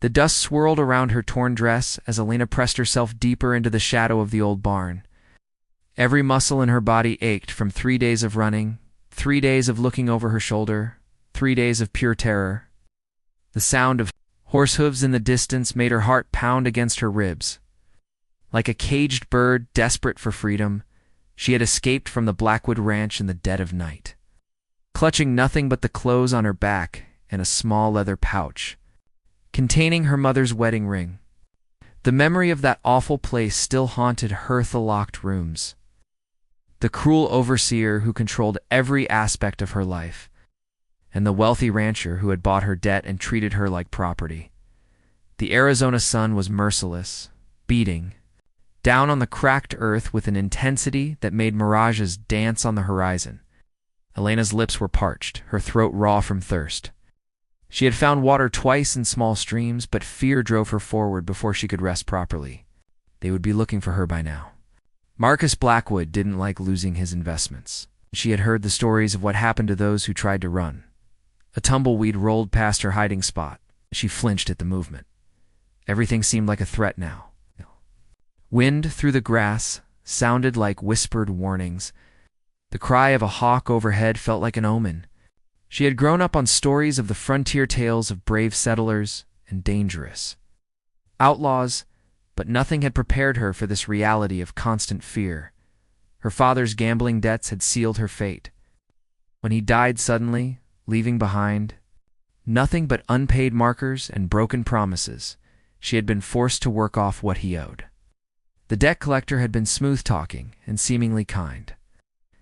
The dust swirled around her torn dress as Elena pressed herself deeper into the shadow of the old barn. Every muscle in her body ached from 3 days of running, 3 days of looking over her shoulder, 3 days of pure terror. The sound of horse hooves in the distance made her heart pound against her ribs. Like a caged bird desperate for freedom, she had escaped from the Blackwood Ranch in the dead of night. Clutching nothing but the clothes on her back and a small leather pouch containing her mother's wedding ring, the memory of that awful place still haunted her locked rooms. The cruel overseer who controlled every aspect of her life, and the wealthy rancher who had bought her debt and treated her like property. The Arizona sun was merciless, beating down on the cracked earth with an intensity that made mirages dance on the horizon. Elena's lips were parched, her throat raw from thirst. She had found water twice in small streams, but fear drove her forward before she could rest properly. They would be looking for her by now. Marcus Blackwood didn't like losing his investments. She had heard the stories of what happened to those who tried to run. A tumbleweed rolled past her hiding spot. She flinched at the movement. Everything seemed like a threat now. Wind through the grass sounded like whispered warnings. The cry of a hawk overhead felt like an omen. She had grown up on stories of the frontier tales of brave settlers and dangerous outlaws, but nothing had prepared her for this reality of constant fear. Her father's gambling debts had sealed her fate. When he died suddenly, leaving behind nothing but unpaid markers and broken promises, she had been forced to work off what he owed. The debt collector had been smooth-talking and seemingly kind,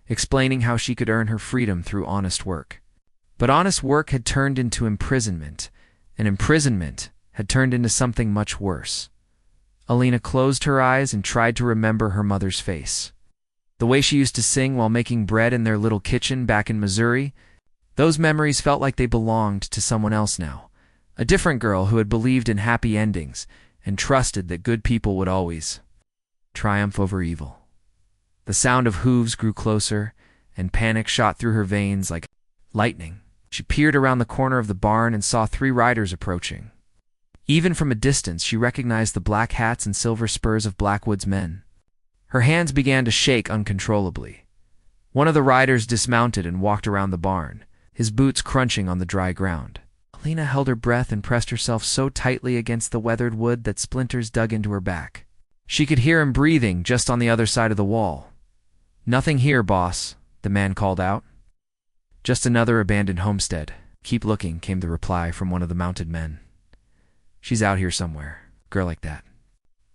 explaining how she could earn her freedom through honest work. But honest work had turned into imprisonment, and imprisonment had turned into something much worse. Elena closed her eyes and tried to remember her mother's face. The way she used to sing while making bread in their little kitchen back in Missouri, those memories felt like they belonged to someone else now, a different girl who had believed in happy endings and trusted that good people would always triumph over evil. The sound of hooves grew closer, and panic shot through her veins like lightning. She peered around the corner of the barn and saw 3 riders approaching. Even from a distance, she recognized the black hats and silver spurs of Blackwood's men. Her hands began to shake uncontrollably. One of the riders dismounted and walked around the barn, his boots crunching on the dry ground. Elena held her breath and pressed herself so tightly against the weathered wood that splinters dug into her back. She could hear him breathing just on the other side of the wall. "Nothing here, boss," the man called out. "Just another abandoned homestead. Keep looking," came the reply from one of the mounted men. "She's out here somewhere. Girl like that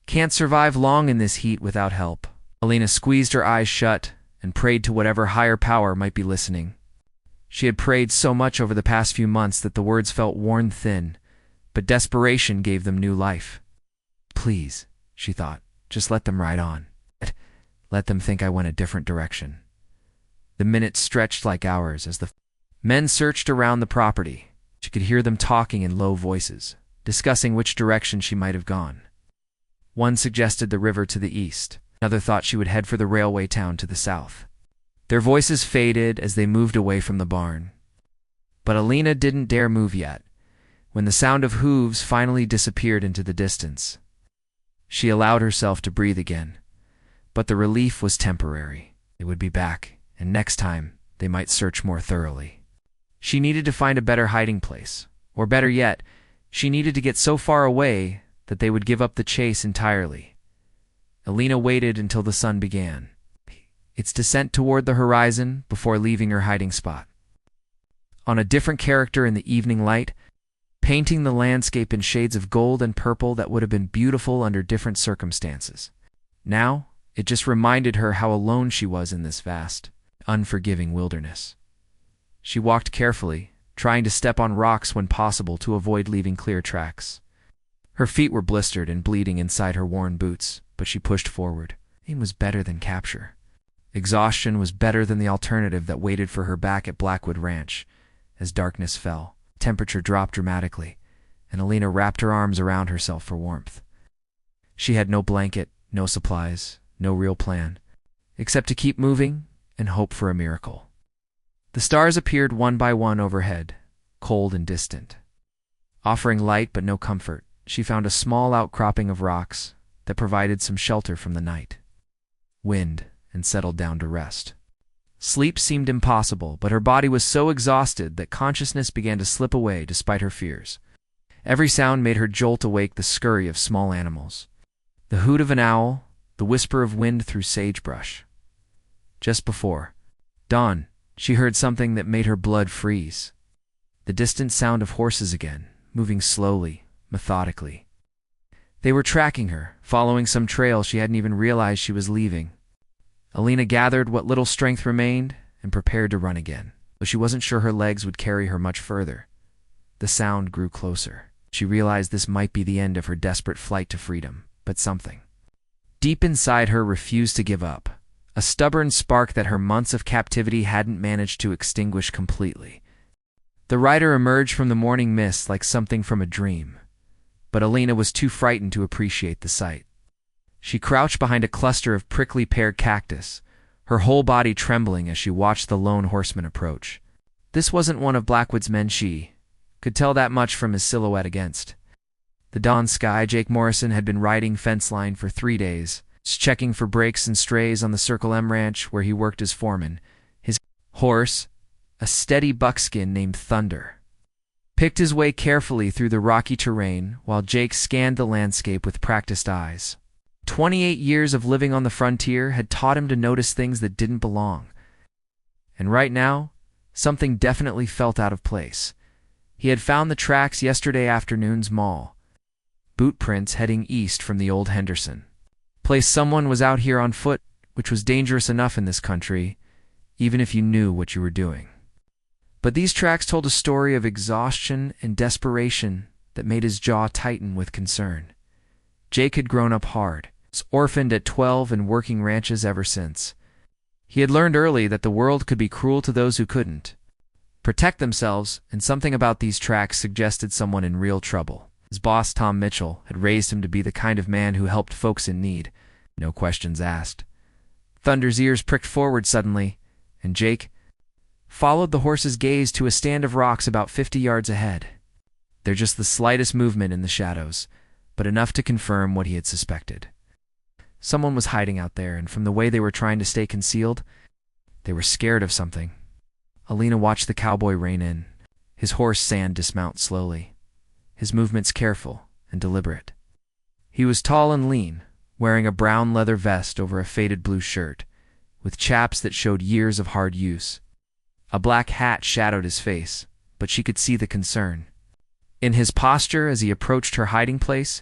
can't survive long in this heat without help." Elena squeezed her eyes shut and prayed to whatever higher power might be listening. She had prayed so much over the past few months that the words felt worn thin, but desperation gave them new life. "Please," she thought, "just let them ride on. Let them think I went a different direction." The minutes stretched like hours as the men searched around the property. She could hear them talking in low voices, discussing which direction she might have gone. One suggested the river to the east. Another thought she would head for the railway town to the south. Their voices faded as they moved away from the barn. But Elena didn't dare move yet. When the sound of hooves finally disappeared into the distance, she allowed herself to breathe again. But the relief was temporary. They would be back, and next time they might search more thoroughly. She needed to find a better hiding place, or better yet, she needed to get so far away that they would give up the chase entirely. Elena waited until the sun began its descent toward the horizon before leaving her hiding spot. On a different character in the evening light, painting the landscape in shades of gold and purple that would have been beautiful under different circumstances. Now, it just reminded her how alone she was in this vast, unforgiving wilderness. She walked carefully, trying to step on rocks when possible to avoid leaving clear tracks. Her feet were blistered and bleeding inside her worn boots, but she pushed forward. Aim was better than capture. Exhaustion was better than the alternative that waited for her back at Blackwood Ranch. As darkness fell, temperature dropped dramatically, and Elena wrapped her arms around herself for warmth. She had no blanket, no supplies, no real plan, except to keep moving and hope for a miracle. The stars appeared one by one overhead, cold and distant, offering light but no comfort. she found a small outcropping of rocks that provided some shelter from the night, wind, and settled down to rest. Sleep seemed impossible, but her body was so exhausted that consciousness began to slip away despite her fears. Every sound made her jolt awake: the scurry of small animals, the hoot of an owl, the whisper of wind through sagebrush. Just before dawn, she heard something that made her blood freeze. The distant sound of horses again, moving slowly, methodically. They were tracking her, following some trail she hadn't even realized she was leaving. Alina gathered what little strength remained and prepared to run again, though she wasn't sure her legs would carry her much further. The sound grew closer. She realized this might be the end of her desperate flight to freedom, but something deep inside her refused to give up, a stubborn spark that her months of captivity hadn't managed to extinguish completely. The rider emerged from the morning mist like something from a dream, but Alina was too frightened to appreciate the sight. She crouched behind a cluster of prickly pear cactus, her whole body trembling as she watched the lone horseman approach. This wasn't one of Blackwood's men. She could tell that much from his silhouette against the dawn sky. Jake Morrison had been riding fence line for 3 days, checking for breaks and strays on the Circle M ranch where he worked as foreman. His horse, a steady buckskin named Thunder, picked his way carefully through the rocky terrain while Jake scanned the landscape with practiced eyes. 28 years of living on the frontier had taught him to notice things that didn't belong. And right now, something definitely felt out of place. He had found the tracks yesterday afternoon's mall, boot prints heading east from the old Henderson place. Someone was out here on foot, which was dangerous enough in this country, even if you knew what you were doing. But these tracks told a story of exhaustion and desperation that made his jaw tighten with concern. Jake had grown up hard, was orphaned at 12 and working ranches ever since. He had learned early that the world could be cruel to those who couldn't protect themselves, and something about these tracks suggested someone in real trouble. His boss, Tom Mitchell, had raised him to be the kind of man who helped folks in need, no questions asked. Thunder's ears pricked forward suddenly, and Jake followed the horse's gaze to a stand of rocks about 50 yards ahead. There just the slightest movement in the shadows, but enough to confirm what he had suspected. Someone was hiding out there, and from the way they were trying to stay concealed, they were scared of something. Alina watched the cowboy rein in, his horse Sand dismount slowly, his movements careful and deliberate. He was tall and lean, wearing a brown leather vest over a faded blue shirt, with chaps that showed years of hard use. A black hat shadowed his face, but she could see the concern in his posture as he approached her hiding place.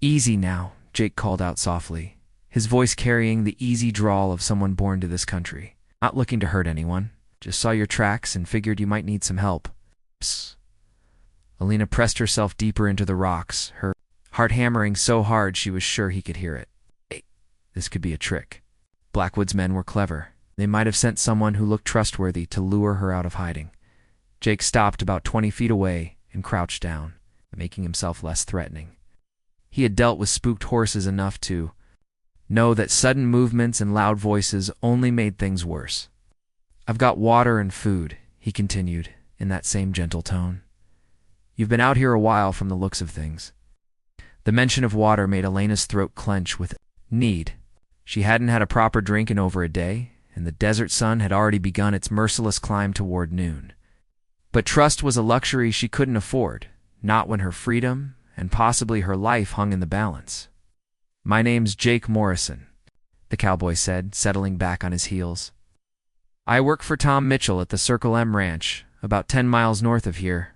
"Easy now," Jake called out softly, his voice carrying the easy drawl of someone born to this country. "Not looking to hurt anyone. Just saw your tracks and figured you might need some help." Psst. Alina pressed herself deeper into the rocks, her heart hammering so hard she was sure he could hear it. Hey, this could be a trick. Blackwood's men were clever. They might have sent someone who looked trustworthy to lure her out of hiding. Jake stopped about 20 feet away and crouched down, making himself less threatening. He had dealt with spooked horses enough to know that sudden movements and loud voices only made things worse. "I've got water and food," he continued, in that same gentle tone. "You've been out here a while from the looks of things." The mention of water made Elena's throat clench with need. She hadn't had a proper drink in over a day, and the desert sun had already begun its merciless climb toward noon. But trust was a luxury she couldn't afford, not when her freedom and possibly her life hung in the balance. "My name's Jake Morrison," the cowboy said, settling back on his heels. "I work for Tom Mitchell at the Circle M ranch, about 10 miles north of here.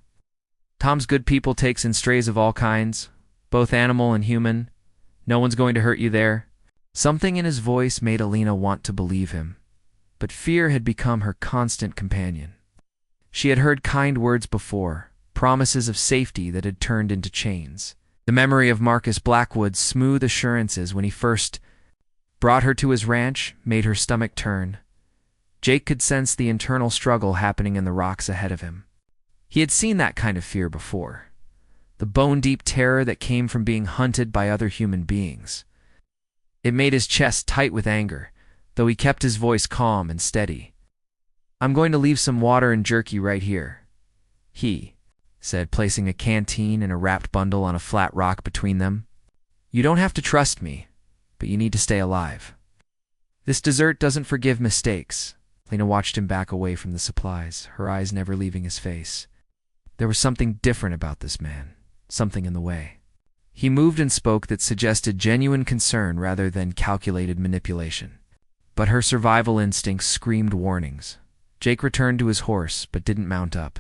Tom's good people takes in strays of all kinds, both animal and human. No one's going to hurt you there." Something in his voice made Alina want to believe him, but fear had become her constant companion. She had heard kind words before, promises of safety that had turned into chains. The memory of Marcus Blackwood's smooth assurances when he first brought her to his ranch made her stomach turn. Jake could sense the internal struggle happening in the rocks ahead of him. He had seen that kind of fear before, the bone-deep terror that came from being hunted by other human beings. It made his chest tight with anger, though he kept his voice calm and steady. "I'm going to leave some water and jerky right here," he said, placing a canteen and a wrapped bundle on a flat rock between them. You don't have to trust me, but you need to stay alive. This desert doesn't forgive mistakes. Lena watched him back away from the supplies, her eyes never leaving his face. There was something different about this man, something in the way he moved and spoke that suggested genuine concern rather than calculated manipulation. But her survival instincts screamed warnings. Jake returned to his horse, but didn't mount up.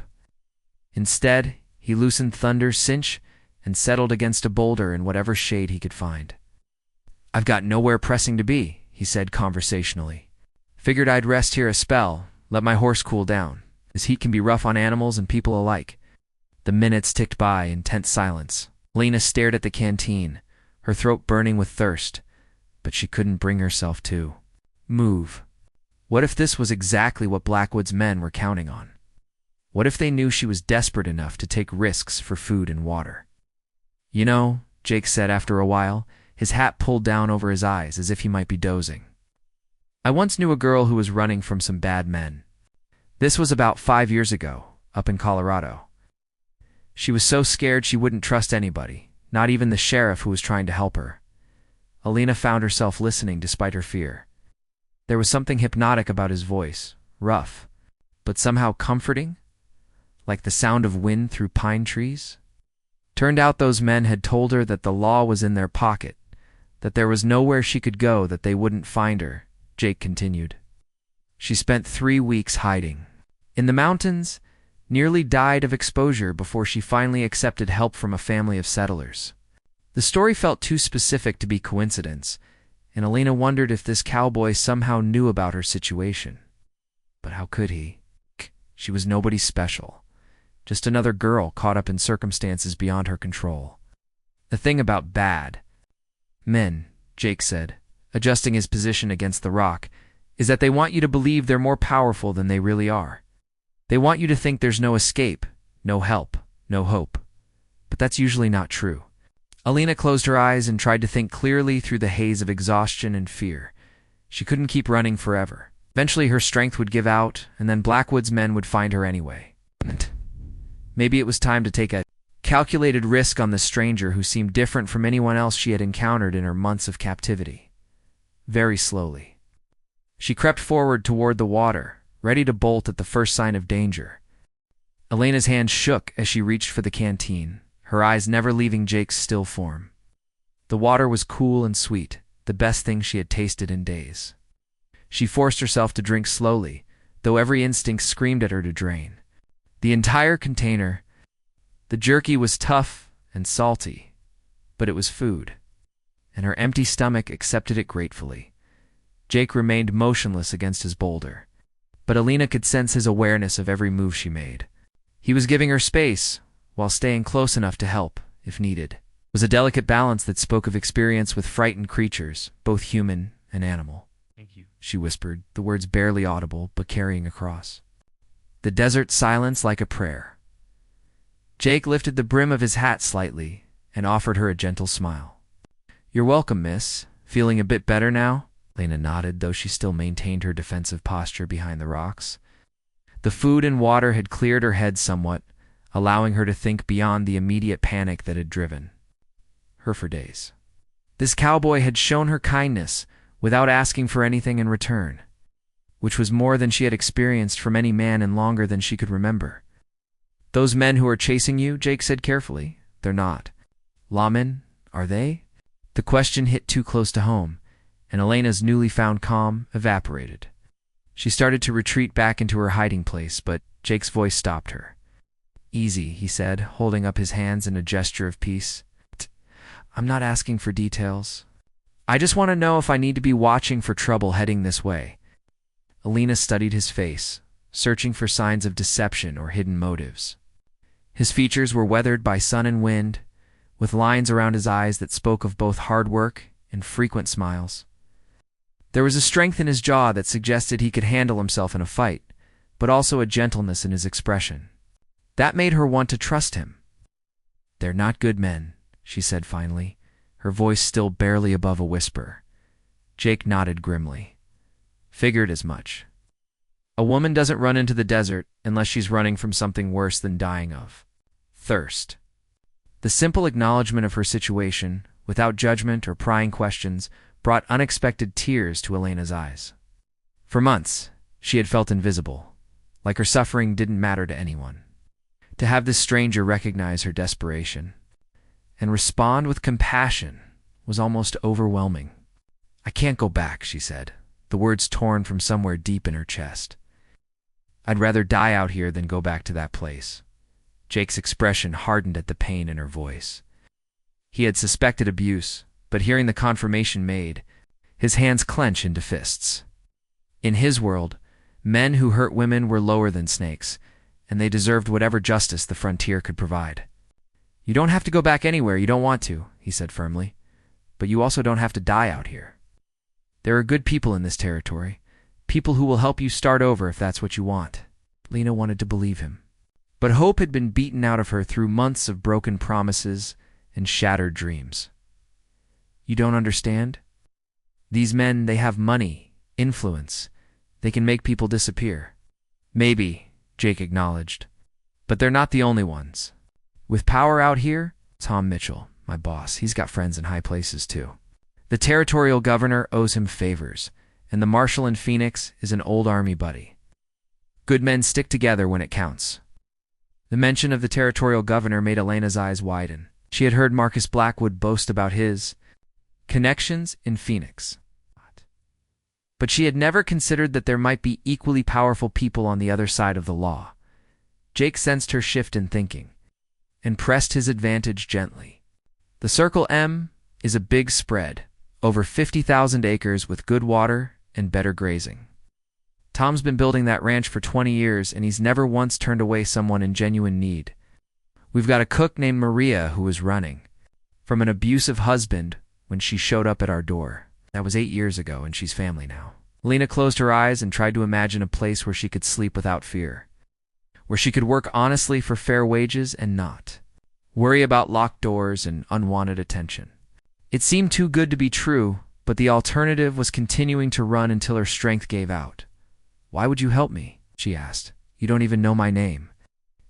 Instead, he loosened Thunder's cinch and settled against a boulder in whatever shade he could find. I've got nowhere pressing to be, he said conversationally. Figured I'd rest here a spell, let my horse cool down. This heat can be rough on animals and people alike. The minutes ticked by in tense silence. Lena stared at the canteen, her throat burning with thirst, but she couldn't bring herself to move. What if this was exactly what Blackwood's men were counting on? What if they knew she was desperate enough to take risks for food and water? You know, Jake said after a while, his hat pulled down over his eyes as if he might be dozing. I once knew a girl who was running from some bad men. This was about 5 years ago, up in Colorado. She was so scared she wouldn't trust anybody, not even the sheriff who was trying to help her. Alina found herself listening despite her fear. There was something hypnotic about his voice, rough, but somehow comforting, like the sound of wind through pine trees. Turned out those men had told her that the law was in their pocket, that there was nowhere she could go that they wouldn't find her, Jake continued. She spent 3 weeks hiding in the mountains, nearly died of exposure before she finally accepted help from a family of settlers. The story felt too specific to be coincidence, and Alina wondered if this cowboy somehow knew about her situation. But how could he? She was nobody special, just another girl caught up in circumstances beyond her control. The thing about bad men, Jake said, adjusting his position against the rock, is that they want you to believe they're more powerful than they really are. They want you to think there's no escape, no help, no hope. But that's usually not true. Alina closed her eyes and tried to think clearly through the haze of exhaustion and fear. She couldn't keep running forever. Eventually her strength would give out, and then Blackwood's men would find her anyway. Maybe it was time to take a calculated risk on the stranger who seemed different from anyone else she had encountered in her months of captivity. Very slowly, she crept forward toward the water, ready to bolt at the first sign of danger. Elena's hand shook as she reached for the canteen, her eyes never leaving Jake's still form. The water was cool and sweet, the best thing she had tasted in days. She forced herself to drink slowly, though every instinct screamed at her to drain. The entire container. The jerky was tough and salty, but it was food, and her empty stomach accepted it gratefully. Jake remained motionless against his boulder, but Alina could sense his awareness of every move she made. He was giving her space, while staying close enough to help, if needed. It was a delicate balance that spoke of experience with frightened creatures, both human and animal. Thank you, She whispered, the words barely audible, but carrying across the desert silence like a prayer. Jake lifted the brim of his hat slightly and offered her a gentle smile. You're welcome, miss. Feeling a bit better now? Lena nodded, though she still maintained her defensive posture behind the rocks. The food and water had cleared her head somewhat, allowing her to think beyond the immediate panic that had driven her for days. This cowboy had shown her kindness without asking for anything in return, which was more than she had experienced from any man in longer than she could remember. Those men who are chasing you, Jake said carefully, they're not lawmen, are they? The question hit too close to home, and Elena's newly found calm evaporated. She started to retreat back into her hiding place, but Jake's voice stopped her. Easy, he said, holding up his hands in a gesture of peace. I'm not asking for details. I just want to know if I need to be watching for trouble heading this way. Alina studied his face, searching for signs of deception or hidden motives. His features were weathered by sun and wind, with lines around his eyes that spoke of both hard work and frequent smiles. There was a strength in his jaw that suggested he could handle himself in a fight, but also a gentleness in his expression. That made her want to trust him. They're not good men, she said finally, her voice still barely above a whisper. Jake nodded grimly. Figured as much. A woman doesn't run into the desert unless she's running from something worse than dying of thirst. The simple acknowledgement of her situation, without judgment or prying questions, brought unexpected tears to Elena's eyes. For months, she had felt invisible, like her suffering didn't matter to anyone. To have this stranger recognize her desperation and respond with compassion was almost overwhelming. "I can't go back," she said, the words torn from somewhere deep in her chest. "I'd rather die out here than go back to that place." Jake's expression hardened at the pain in her voice. He had suspected abuse, but hearing the confirmation made, his hands clenched into fists. In his world, men who hurt women were lower than snakes, and they deserved whatever justice the frontier could provide. "You don't have to go back anywhere you don't want to," he said firmly, "but you also don't have to die out here. There are good people in this territory, people who will help you start over if that's what you want." Lena wanted to believe him, but hope had been beaten out of her through months of broken promises and shattered dreams. "You don't understand? These men, they have money, influence. They can make people disappear." "Maybe," Jake acknowledged, "but they're not the only ones. With power out here, Tom Mitchell, my boss, he's got friends in high places too. The territorial governor owes him favors, and the marshal in Phoenix is an old army buddy. Good men stick together when it counts." The mention of the territorial governor made Elena's eyes widen. She had heard Marcus Blackwood boast about his connections in Phoenix, but she had never considered that there might be equally powerful people on the other side of the law. Jake sensed her shift in thinking and pressed his advantage gently. "The Circle M is a big spread, over 50,000 acres with good water and better grazing. Tom's been building that ranch for 20 years, and he's never once turned away someone in genuine need. We've got a cook named Maria who is running from an abusive husband when she showed up at our door. That was 8 years ago, and she's family now." Lena closed her eyes and tried to imagine a place where she could sleep without fear, where she could work honestly for fair wages and not worry about locked doors and unwanted attention. It seemed too good to be true, but the alternative was continuing to run until her strength gave out. "Why would you help me?" she asked. "You don't even know my name."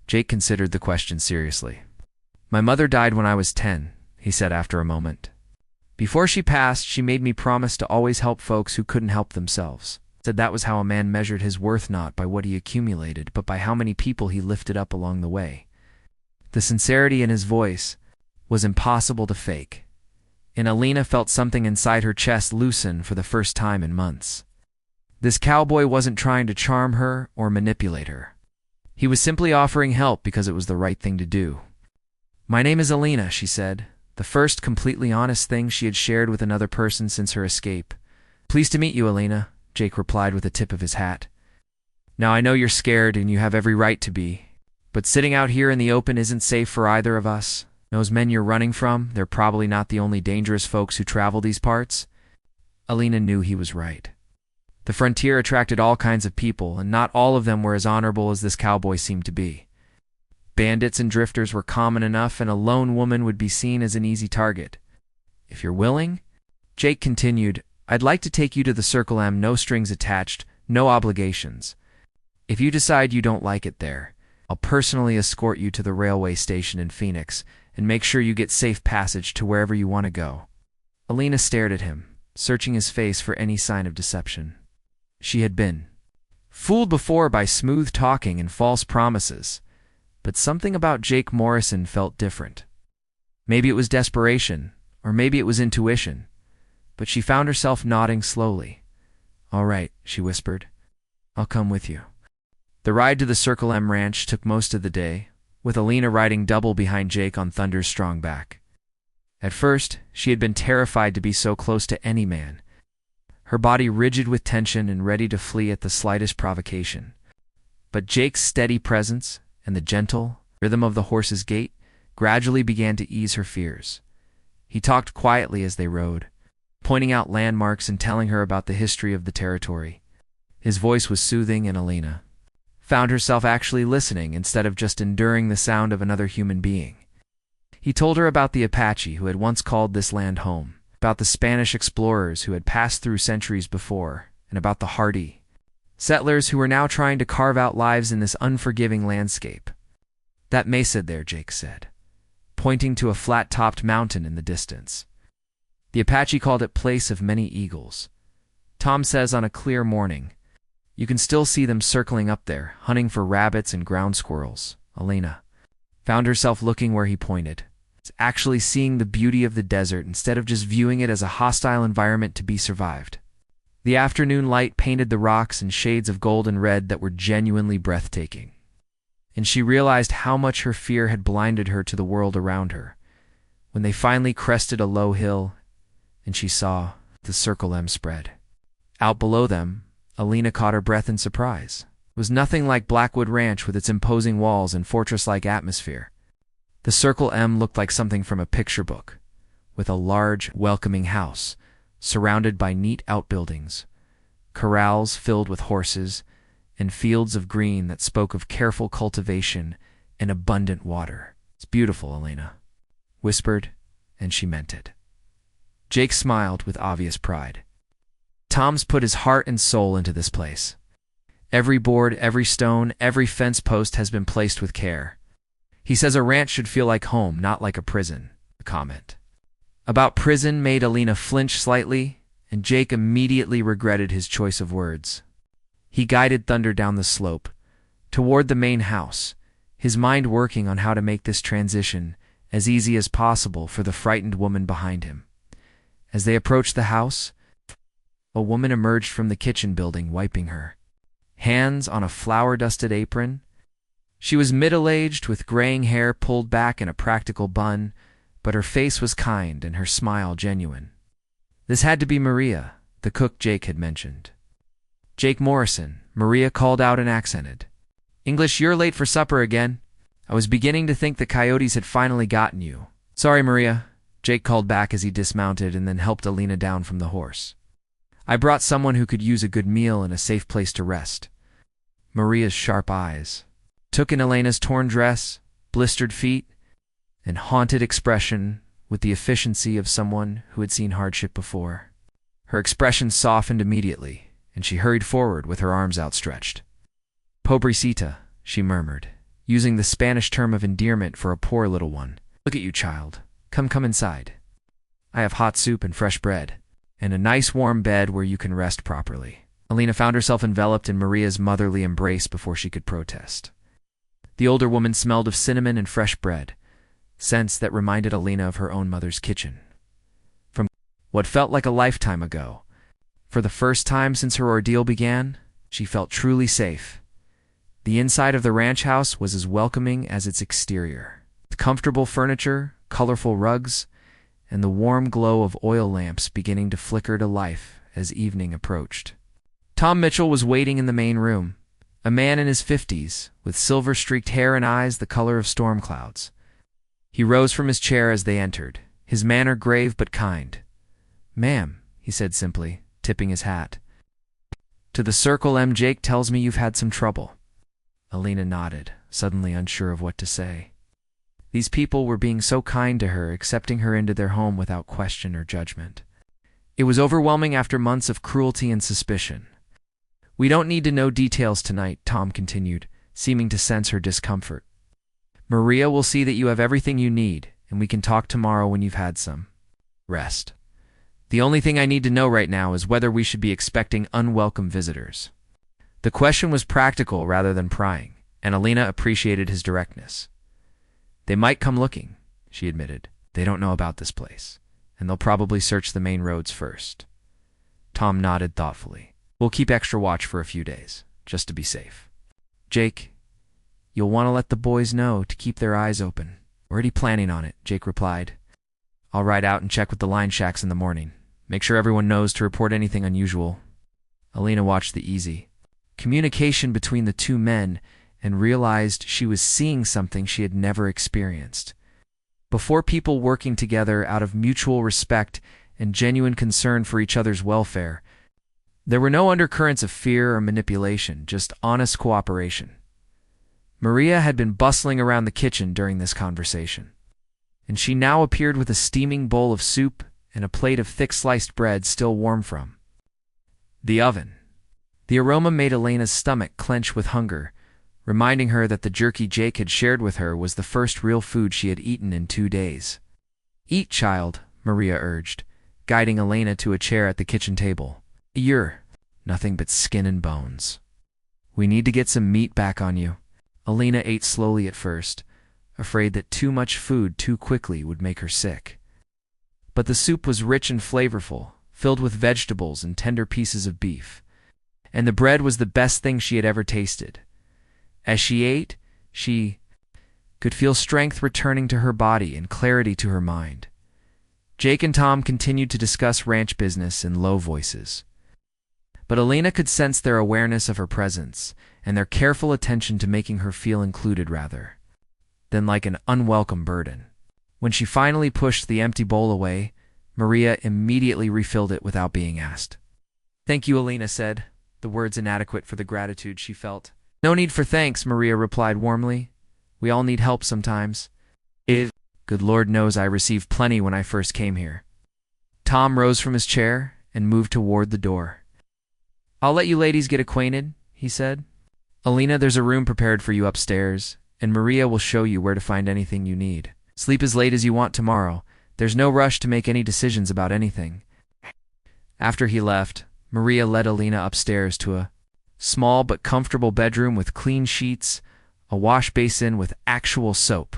Jake considered the question seriously. "My mother died when I was 10, he said after a moment. "Before she passed, she made me promise to always help folks who couldn't help themselves. Said that was how a man measured his worth, not by what he accumulated, but by how many people he lifted up along the way." The sincerity in his voice was impossible to fake, and Elena felt something inside her chest loosen for the first time in months. This cowboy wasn't trying to charm her or manipulate her. He was simply offering help because it was the right thing to do. "My name is Elena," she said, the first completely honest thing she had shared with another person since her escape. "Pleased to meet you, Elena," Jake replied with a tip of his hat. "Now I know you're scared and you have every right to be, but sitting out here in the open isn't safe for either of us. Those men you're running from, they're probably not the only dangerous folks who travel these parts." Elena knew he was right. The frontier attracted all kinds of people, and not all of them were as honorable as this cowboy seemed to be. Bandits and drifters were common enough, and a lone woman would be seen as an easy target. "If you're willing," Jake continued, "I'd like to take you to the Circle M, no strings attached, no obligations. If you decide you don't like it there, I'll personally escort you to the railway station in Phoenix and make sure you get safe passage to wherever you want to go." Elena stared at him, searching his face for any sign of deception. She had been fooled before by smooth talking and false promises, but something about Jake Morrison felt different. Maybe it was desperation, or maybe it was intuition, but she found herself nodding slowly. "All right," she whispered. "I'll come with you." The ride to the Circle M ranch took most of the day, with Elena riding double behind Jake on Thunder's strong back. At first, she had been terrified to be so close to any man, her body rigid with tension and ready to flee at the slightest provocation. But Jake's steady presence and the gentle rhythm of the horse's gait gradually began to ease her fears. He talked quietly as they rode, pointing out landmarks and telling her about the history of the territory. His voice was soothing, and Elena found herself actually listening instead of just enduring the sound of another human being. He told her about the Apache who had once called this land home, about the Spanish explorers who had passed through centuries before, and about the hardy settlers who were now trying to carve out lives in this unforgiving landscape. That mesa there, Jake said, pointing to a flat-topped mountain in the distance. The Apache called it Place of Many Eagles. Tom says on a clear morning, you can still see them circling up there, hunting for rabbits and ground squirrels. Elena found herself looking where he pointed, actually seeing the beauty of the desert instead of just viewing it as a hostile environment to be survived. The afternoon light painted the rocks in shades of gold and red that were genuinely breathtaking. And she realized how much her fear had blinded her to the world around her. When they finally crested a low hill, and she saw the Circle M spread. Out below them, Alina caught her breath in surprise. It was nothing like Blackwood Ranch with its imposing walls and fortress-like atmosphere. The Circle M looked like something from a picture book, with a large, welcoming house, surrounded by neat outbuildings, corrals filled with horses, and fields of green that spoke of careful cultivation and abundant water. It's beautiful, Elena whispered, and she meant it. Jake smiled with obvious pride. Tom's put his heart and soul into this place. Every board, every stone, every fence post has been placed with care. He says a ranch should feel like home, not like a prison. A comment about prison made Alina flinch slightly, and Jake immediately regretted his choice of words. He guided Thunder down the slope, toward the main house, his mind working on how to make this transition as easy as possible for the frightened woman behind him. As they approached the house, a woman emerged from the kitchen building, wiping her hands on a flour-dusted apron. She was middle-aged, with graying hair pulled back in a practical bun, but her face was kind and her smile genuine. This had to be Maria, the cook Jake had mentioned. Jake Morrison, Maria called out and accented. English, you're late for supper again. I was beginning to think the coyotes had finally gotten you. Sorry, Maria, Jake called back as he dismounted and then helped Alina down from the horse. I brought someone who could use a good meal and a safe place to rest. Maria's sharp eyes took in Elena's torn dress, blistered feet, and haunted expression with the efficiency of someone who had seen hardship before. Her expression softened immediately, and she hurried forward with her arms outstretched. Pobrecita, she murmured, using the Spanish term of endearment for a poor little one. Look at you, child. Come inside. I have hot soup and fresh bread, and a nice warm bed where you can rest properly. Alina found herself enveloped in Maria's motherly embrace before she could protest. The older woman smelled of cinnamon and fresh bread, scents that reminded Alina of her own mother's kitchen. From what felt like a lifetime ago, for the first time since her ordeal began, she felt truly safe. The inside of the ranch house was as welcoming as its exterior, with comfortable furniture, colorful rugs, and the warm glow of oil lamps beginning to flicker to life as evening approached. Tom Mitchell was waiting in the main room, a man in his 50s, with silver-streaked hair and eyes the color of storm clouds. He rose from his chair as they entered, his manner grave but kind. "Ma'am," he said simply, tipping his hat. "To the Circle M, Jake tells me you've had some trouble." Alina nodded, suddenly unsure of what to say. These people were being so kind to her, accepting her into their home without question or judgment. It was overwhelming after months of cruelty and suspicion. "We don't need to know details tonight," Tom continued, seeming to sense her discomfort. "Maria will see that you have everything you need, and we can talk tomorrow when you've had some rest. The only thing I need to know right now is whether we should be expecting unwelcome visitors." The question was practical rather than prying, and Alina appreciated his directness. "They might come looking," she admitted. "They don't know about this place, and they'll probably search the main roads first." Tom nodded thoughtfully. "We'll keep extra watch for a few days, just to be safe. Jake, you'll want to let the boys know to keep their eyes open." "Already planning on it," Jake replied. "I'll ride out and check with the line shacks in the morning. Make sure everyone knows to report anything unusual." Alina watched the easy communication between the two men and realized she was seeing something she had never experienced. Before people working together out of mutual respect and genuine concern for each other's welfare, there were no undercurrents of fear or manipulation, just honest cooperation. Maria had been bustling around the kitchen during this conversation, and she now appeared with a steaming bowl of soup and a plate of thick sliced bread still warm from the oven. The aroma made Elena's stomach clench with hunger, reminding her that the jerky Jake had shared with her was the first real food she had eaten in 2 days. "Eat, child," Maria urged, guiding Elena to a chair at the kitchen table. "You're nothing but skin and bones. We need to get some meat back on you." Elena ate slowly at first, afraid that too much food too quickly would make her sick. But the soup was rich and flavorful, filled with vegetables and tender pieces of beef. And the bread was the best thing she had ever tasted. As she ate, she could feel strength returning to her body and clarity to her mind. Jake and Tom continued to discuss ranch business in low voices. But Elena could sense their awareness of her presence and their careful attention to making her feel included rather than like an unwelcome burden. When she finally pushed the empty bowl away, Maria immediately refilled it without being asked. "Thank you," Elena said, the words inadequate for the gratitude she felt. "No need for thanks," Maria replied warmly. "We all need help sometimes. Good Lord knows I received plenty when I first came here." Tom rose from his chair and moved toward the door. "I'll let you ladies get acquainted," he said. "Elena, there's a room prepared for you upstairs, and Maria will show you where to find anything you need. Sleep as late as you want tomorrow. There's no rush to make any decisions about anything." After he left, Maria led Elena upstairs to a small but comfortable bedroom with clean sheets, a wash basin with actual soap,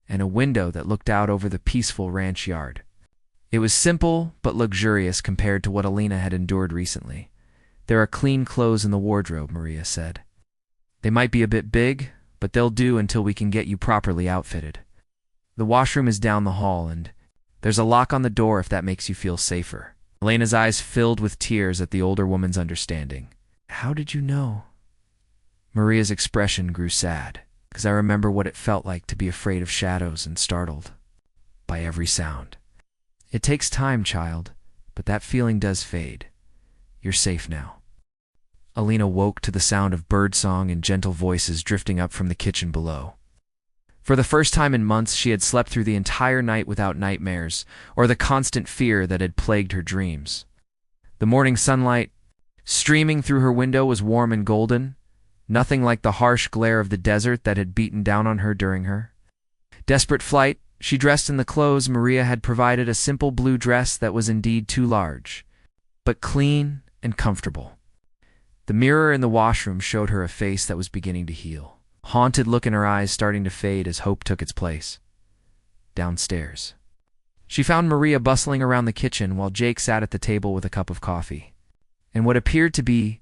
and a window that looked out over the peaceful ranch yard. It was simple but luxurious compared to what Elena had endured recently. "There are clean clothes in the wardrobe," Maria said. "They might be a bit big, but they'll do until we can get you properly outfitted. The washroom is down the hall, and there's a lock on the door if that makes you feel safer." Elena's eyes filled with tears at the older woman's understanding. "How did you know?" Maria's expression grew sad, because I remember what it felt like to be afraid of shadows and startled by every sound. "It takes time, child, but that feeling does fade. You're safe now." Elena woke to the sound of birdsong and gentle voices drifting up from the kitchen below. For the first time in months, she had slept through the entire night without nightmares or the constant fear that had plagued her dreams. The morning sunlight, streaming through her window, was warm and golden, nothing like the harsh glare of the desert that had beaten down on her during her desperate flight. She dressed in the clothes Maria had provided, a simple blue dress that was indeed too large, but clean and comfortable. The mirror in the washroom showed her a face that was beginning to heal, haunted look in her eyes starting to fade as hope took its place. Downstairs, she found Maria bustling around the kitchen while Jake sat at the table with a cup of coffee, and what appeared to be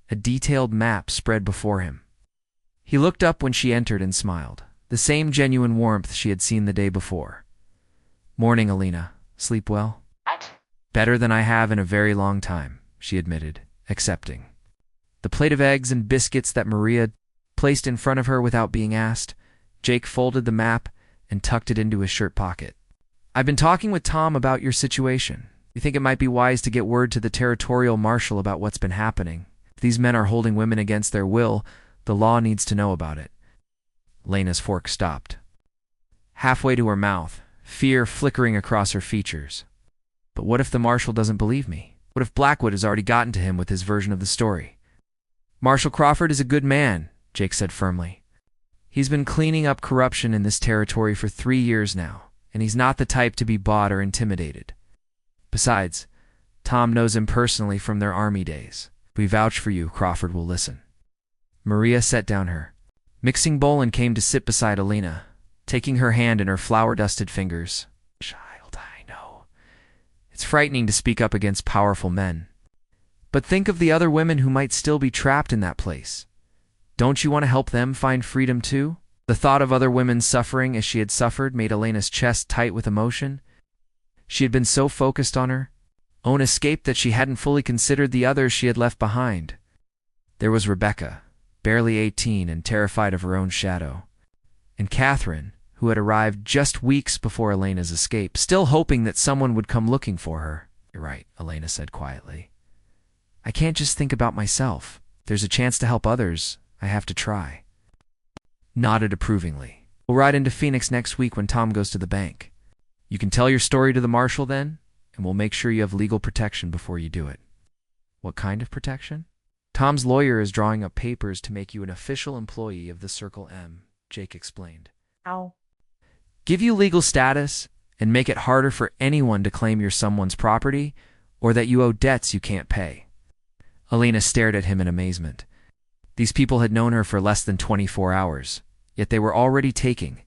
a detailed map spread before him. He looked up when she entered and smiled, the same genuine warmth she had seen the day before. "Morning, Elena. Sleep well?" What? "Better than I have in a very long time," she admitted, accepting the plate of eggs and biscuits that Maria placed in front of her without being asked. Jake folded the map and tucked it into his shirt pocket. "I've been talking with Tom about your situation. You think it might be wise to get word to the territorial marshal about what's been happening. If these men are holding women against their will, the law needs to know about it." Lena's fork stopped halfway to her mouth, fear flickering across her features. "But what if the marshal doesn't believe me? What if Blackwood has already gotten to him with his version of the story?" "Marshal Crawford is a good man," Jake said firmly. "He's been cleaning up corruption in this territory for 3 years now, and he's not the type to be bought or intimidated. Besides, Tom knows him personally from their army days. If we vouch for you, Crawford will listen." Maria set down her mixing bowl and came to sit beside Elena, taking her hand in her flour-dusted fingers. "Child, I know. It's frightening to speak up against powerful men. But think of the other women who might still be trapped in that place. Don't you want to help them find freedom too?" The thought of other women suffering as she had suffered made Elena's chest tight with emotion. She had been so focused on her own escape that she hadn't fully considered the others she had left behind. There was Rebecca, barely 18 and terrified of her own shadow, and Catherine, who had arrived just weeks before Elena's escape, still hoping that someone would come looking for her. "You're right," Elena said quietly. "I can't just think about myself. If there's a chance to help others, I have to try." Nodded approvingly. "We'll ride into Phoenix next week when Tom goes to the bank. You can tell your story to the marshal then, and we'll make sure you have legal protection before you do it." "What kind of protection?" Tom's lawyer is drawing up papers to make you an official employee of the Circle M, Jake explained. How? Give you legal status and make it harder for anyone to claim you're someone's property or that you owe debts you can't pay. Alina stared at him in amazement. These people had known her for less than 24 hours, yet they were already taking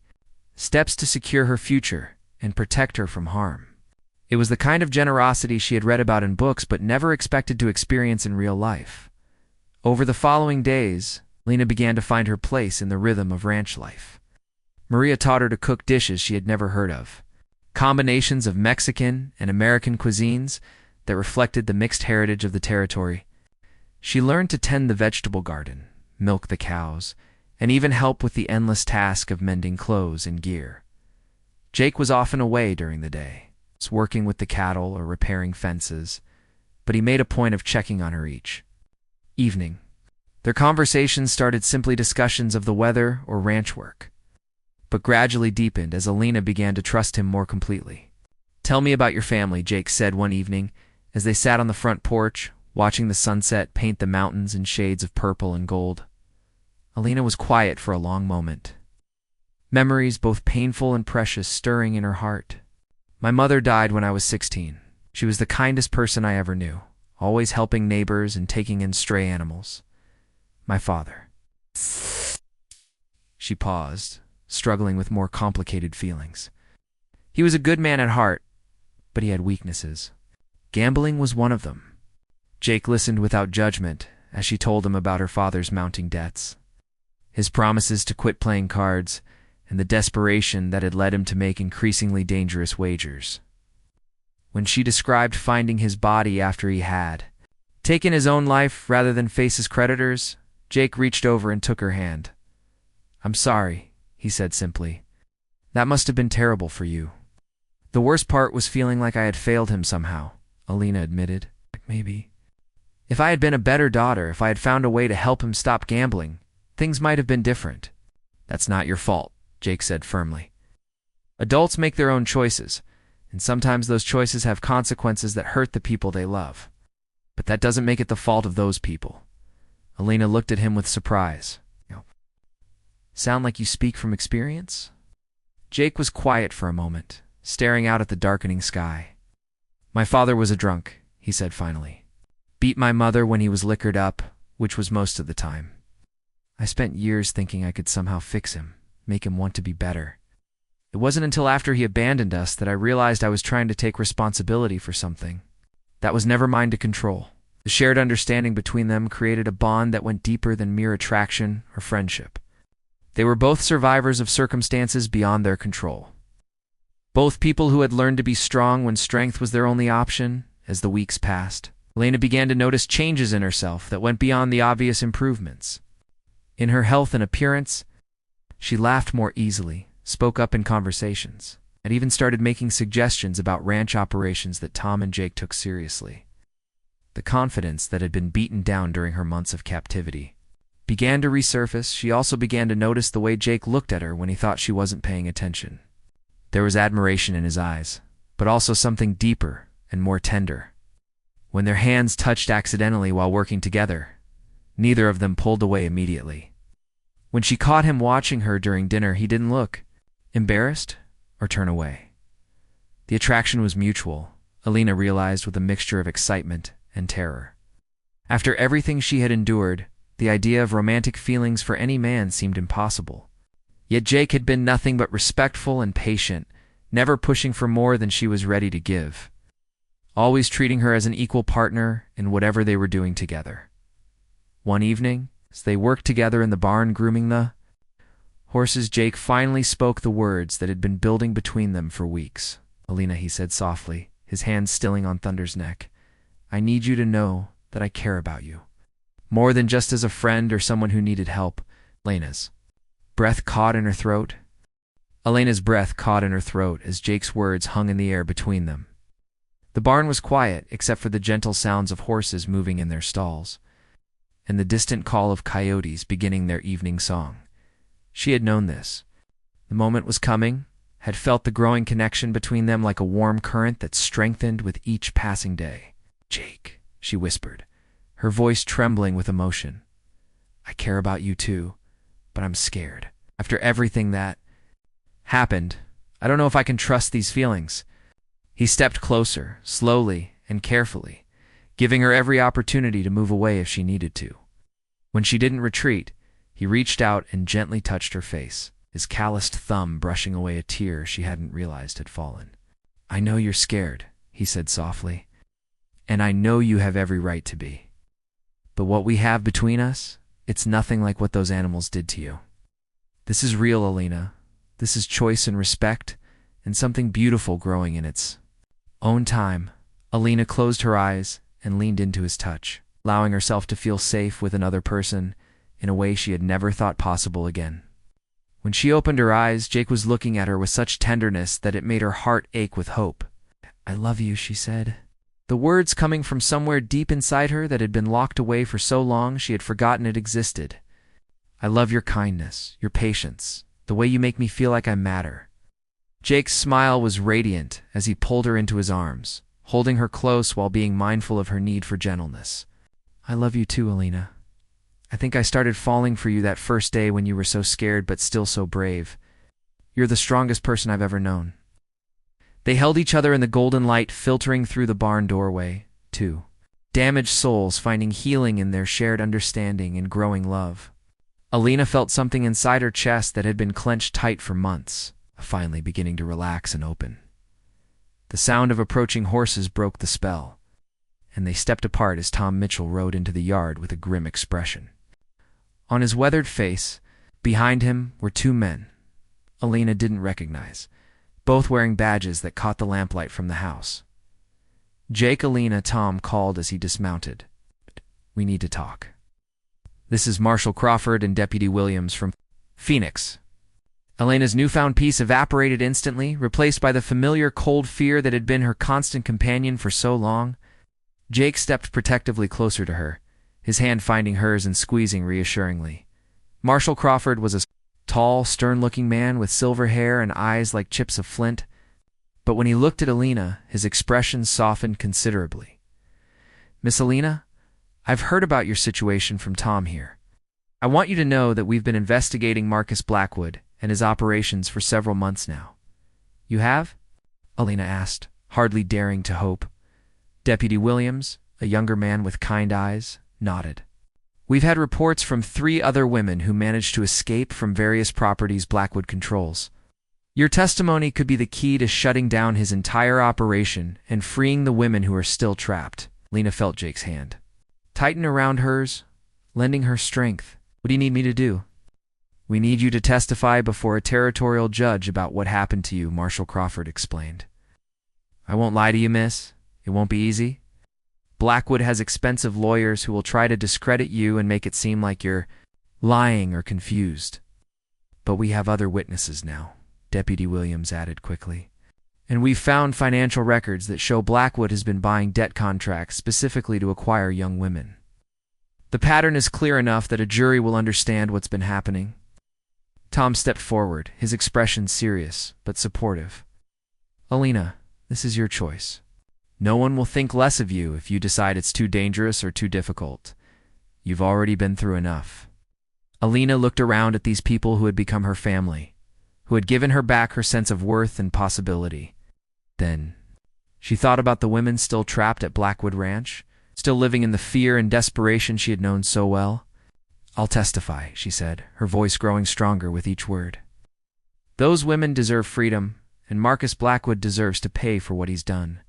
steps to secure her future and protect her from harm. It was the kind of generosity she had read about in books but never expected to experience in real life. Over the following days, Lena began to find her place in the rhythm of ranch life. Maria taught her to cook dishes she had never heard of, combinations of Mexican and American cuisines that reflected the mixed heritage of the territory. She learned to tend the vegetable garden, milk the cows, and even help with the endless task of mending clothes and gear. Jake was often away during the day, working with the cattle or repairing fences, but he made a point of checking on her each evening. Their conversations started simply discussions of the weather or ranch work, but gradually deepened as Alina began to trust him more completely. "Tell me about your family," Jake said one evening as they sat on the front porch, watching the sunset paint the mountains in shades of purple and gold. Alina was quiet for a long moment, memories both painful and precious stirring in her heart. "My mother died when I was 16. She was the kindest person I ever knew, always helping neighbors and taking in stray animals. My father." She paused, struggling with more complicated feelings. "He was a good man at heart, but he had weaknesses. Gambling was one of them." Jake listened without judgment as she told him about her father's mounting debts, his promises to quit playing cards, and the desperation that had led him to make increasingly dangerous wagers. When she described finding his body after he had taken his own life rather than face his creditors, Jake reached over and took her hand. "I'm sorry," he said simply. "That must have been terrible for you." "The worst part was feeling like I had failed him somehow," Alina admitted. "Maybe. If I had been a better daughter, if I had found a way to help him stop gambling, things might have been different." "That's not your fault," Jake said firmly. "Adults make their own choices, and sometimes those choices have consequences that hurt the people they love. But that doesn't make it the fault of those people." Alina looked at him with surprise. "Sound like you speak from experience?" Jake was quiet for a moment, staring out at the darkening sky. "My father was a drunk," he said finally. "Beat my mother when he was liquored up, which was most of the time. I spent years thinking I could somehow fix him, make him want to be better. It wasn't until after he abandoned us that I realized I was trying to take responsibility for something that was never mine to control." The shared understanding between them created a bond that went deeper than mere attraction or friendship. They were both survivors of circumstances beyond their control. Both people who had learned to be strong when strength was their only option. As the weeks passed, Elena began to notice changes in herself that went beyond the obvious improvements. In her health and appearance, she laughed more easily, spoke up in conversations, and even started making suggestions about ranch operations that Tom and Jake took seriously. The confidence that had been beaten down during her months of captivity began to resurface. She also began to notice the way Jake looked at her when he thought she wasn't paying attention. There was admiration in his eyes, but also something deeper and more tender. When their hands touched accidentally while working together, neither of them pulled away immediately. When she caught him watching her during dinner, he didn't look embarrassed or turn away. The attraction was mutual, Alina realized with a mixture of excitement and terror. After everything she had endured, the idea of romantic feelings for any man seemed impossible. Yet Jake had been nothing but respectful and patient, never pushing for more than she was ready to give, always treating her as an equal partner in whatever they were doing together. One evening, as they worked together in the barn grooming the horses, Jake finally spoke the words that had been building between them for weeks. "Alina," he said softly, his hand stilling on Thunder's neck, "I need you to know that I care about you. More than just as a friend or someone who needed help." Elena's breath caught in her throat. Elena's breath caught in her throat as Jake's words hung in the air between them. The barn was quiet except for the gentle sounds of horses moving in their stalls, and the distant call of coyotes beginning their evening song. She had known this. The moment was coming, had felt the growing connection between them like a warm current that strengthened with each passing day. "Jake," she whispered, her voice trembling with emotion. "I care about you too, but I'm scared. After everything that happened, I don't know if I can trust these feelings." He stepped closer, slowly and carefully, giving her every opportunity to move away if she needed to. When she didn't retreat, he reached out and gently touched her face, his calloused thumb brushing away a tear she hadn't realized had fallen. "I know you're scared," he said softly, "and I know you have every right to be. But what we have between us, it's nothing like what those animals did to you. This is real, Alina. This is choice and respect, and something beautiful growing in its own time." Alina closed her eyes and leaned into his touch, allowing herself to feel safe with another person in a way she had never thought possible again. When she opened her eyes, Jake was looking at her with such tenderness that it made her heart ache with hope. "I love you," she said, the words coming from somewhere deep inside her that had been locked away for so long she had forgotten it existed. "I love your kindness, your patience, the way you make me feel like I matter." Jake's smile was radiant as he pulled her into his arms, holding her close while being mindful of her need for gentleness. "I love you too, Alina. I think I started falling for you that first day when you were so scared but still so brave. You're the strongest person I've ever known." They held each other in the golden light filtering through the barn doorway, two damaged souls finding healing in their shared understanding and growing love. Alina felt something inside her chest that had been clenched tight for months, finally beginning to relax and open. The sound of approaching horses broke the spell, and they stepped apart as Tom Mitchell rode into the yard with a grim expression. On his weathered face, behind him were two men Alina didn't recognize, both wearing badges that caught the lamplight from the house. "Jake, Alina," Tom called as he dismounted. "We need to talk. This is Marshal Crawford and Deputy Williams from Phoenix." Alina's newfound peace evaporated instantly, replaced by the familiar cold fear that had been her constant companion for so long. Jake stepped protectively closer to her, his hand finding hers and squeezing reassuringly. Marshal Crawford was a tall, stern-looking man with silver hair and eyes like chips of flint, but when he looked at Alina, his expression softened considerably. "Miss Alina, I've heard about your situation from Tom here. I want you to know that we've been investigating Marcus Blackwood and his operations for several months now." "You have?" Alina asked, hardly daring to hope. Deputy Williams, a younger man with kind eyes, nodded. "We've had reports from 3 other women who managed to escape from various properties Blackwood controls. Your testimony could be the key to shutting down his entire operation and freeing the women who are still trapped." Alina felt Jake's hand tighten around hers, lending her strength. "What do you need me to do?" "We need you to testify before a territorial judge about what happened to you," Marshal Crawford explained. "I won't lie to you, miss. It won't be easy. Blackwood has expensive lawyers who will try to discredit you and make it seem like you're lying or confused. But we have other witnesses now," Deputy Williams added quickly. "And we've found financial records that show Blackwood has been buying debt contracts specifically to acquire young women. The pattern is clear enough that a jury will understand what's been happening." Tom stepped forward, his expression serious but supportive. "Alina, this is your choice. No one will think less of you if you decide it's too dangerous or too difficult. You've already been through enough." Alina looked around at these people who had become her family, who had given her back her sense of worth and possibility. Then she thought about the women still trapped at Blackwood Ranch, still living in the fear and desperation she had known so well. "I'll testify," she said, her voice growing stronger with each word. "Those women deserve freedom, and Marcus Blackwood deserves to pay for what he's done."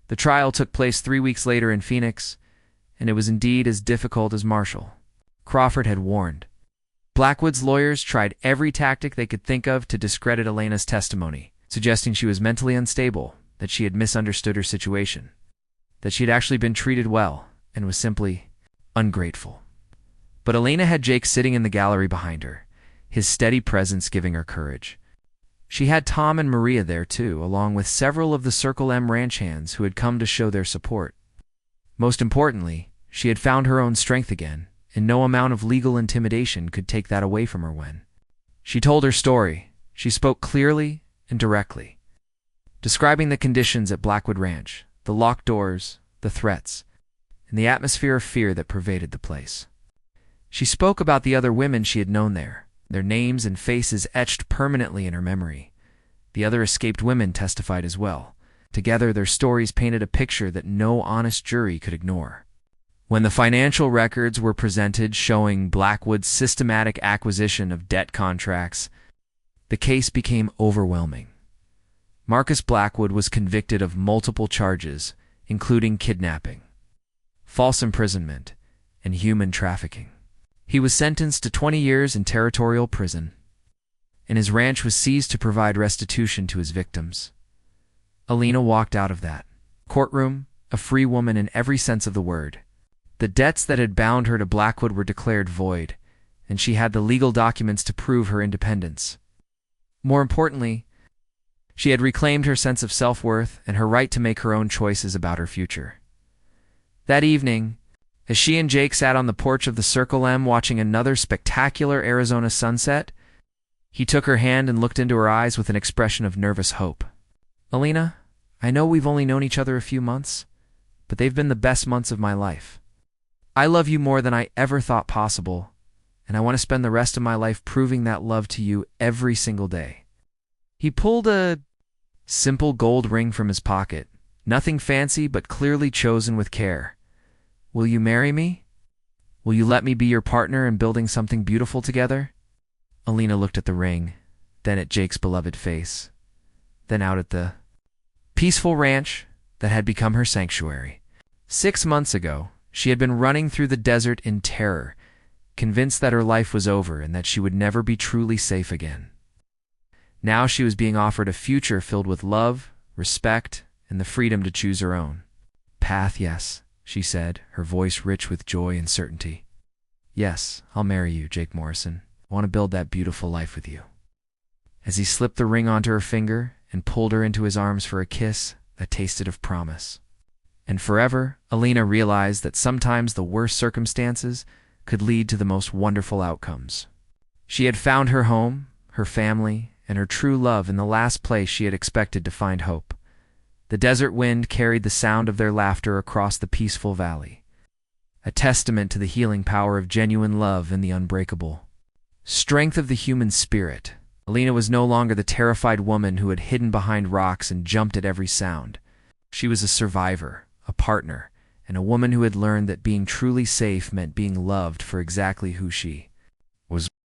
The trial took place 3 weeks later in Phoenix, and it was indeed as difficult as Marshal Crawford had warned. Blackwood's lawyers tried every tactic they could think of to discredit Alina's testimony, suggesting she was mentally unstable, that she had misunderstood her situation, that she had actually been treated well and was simply ungrateful. But Alina had Jake sitting in the gallery behind her, his steady presence giving her courage. She had Tom and Maria there too, along with several of the Circle M ranch hands who had come to show their support. Most importantly, she had found her own strength again, and no amount of legal intimidation could take that away from her when she told her story. She spoke clearly and directly, describing the conditions at Blackwood Ranch, the locked doors, the threats, and the atmosphere of fear that pervaded the place. She spoke about the other women she had known there, their names and faces etched permanently in her memory. The other escaped women testified as well. Together, their stories painted a picture that no honest jury could ignore. When the financial records were presented showing Blackwood's systematic acquisition of debt contracts, the case became overwhelming. Marcus Blackwood was convicted of multiple charges, including kidnapping, false imprisonment, and human trafficking. He was sentenced to 20 years in territorial prison, and his ranch was seized to provide restitution to his victims. Alina walked out of that courtroom, a free woman in every sense of the word. The debts that had bound her to Blackwood were declared void, and she had the legal documents to prove her independence. More importantly, she had reclaimed her sense of self-worth and her right to make her own choices about her future. That evening, as she and Jake sat on the porch of the Circle M watching another spectacular Arizona sunset, he took her hand and looked into her eyes with an expression of nervous hope. "Alina, I know we've only known each other a few months, but they've been the best months of my life. I love you more than I ever thought possible, and I want to spend the rest of my life proving that love to you every single day." He pulled a simple gold ring from his pocket, nothing fancy but clearly chosen with care. "Will you marry me? Will you let me be your partner in building something beautiful together?" Alina looked at the ring, then at Jake's beloved face, then out at the peaceful ranch that had become her sanctuary. 6 months ago, she had been running through the desert in terror, convinced that her life was over and that she would never be truly safe again. Now she was being offered a future filled with love, respect, and the freedom to choose her own path. "Yes," she said, her voice rich with joy and certainty. "Yes, I'll marry you, Jake Morrison. I want to build that beautiful life with you." As he slipped the ring onto her finger and pulled her into his arms for a kiss that tasted of promise. And forever, Alina realized that sometimes the worst circumstances could lead to the most wonderful outcomes. She had found her home, her family, and her true love in the last place she had expected to find hope. The desert wind carried the sound of their laughter across the peaceful valley, a testament to the healing power of genuine love and the unbreakable strength of the human spirit. Alina was no longer the terrified woman who had hidden behind rocks and jumped at every sound. She was a survivor, a partner, and a woman who had learned that being truly safe meant being loved for exactly who she was.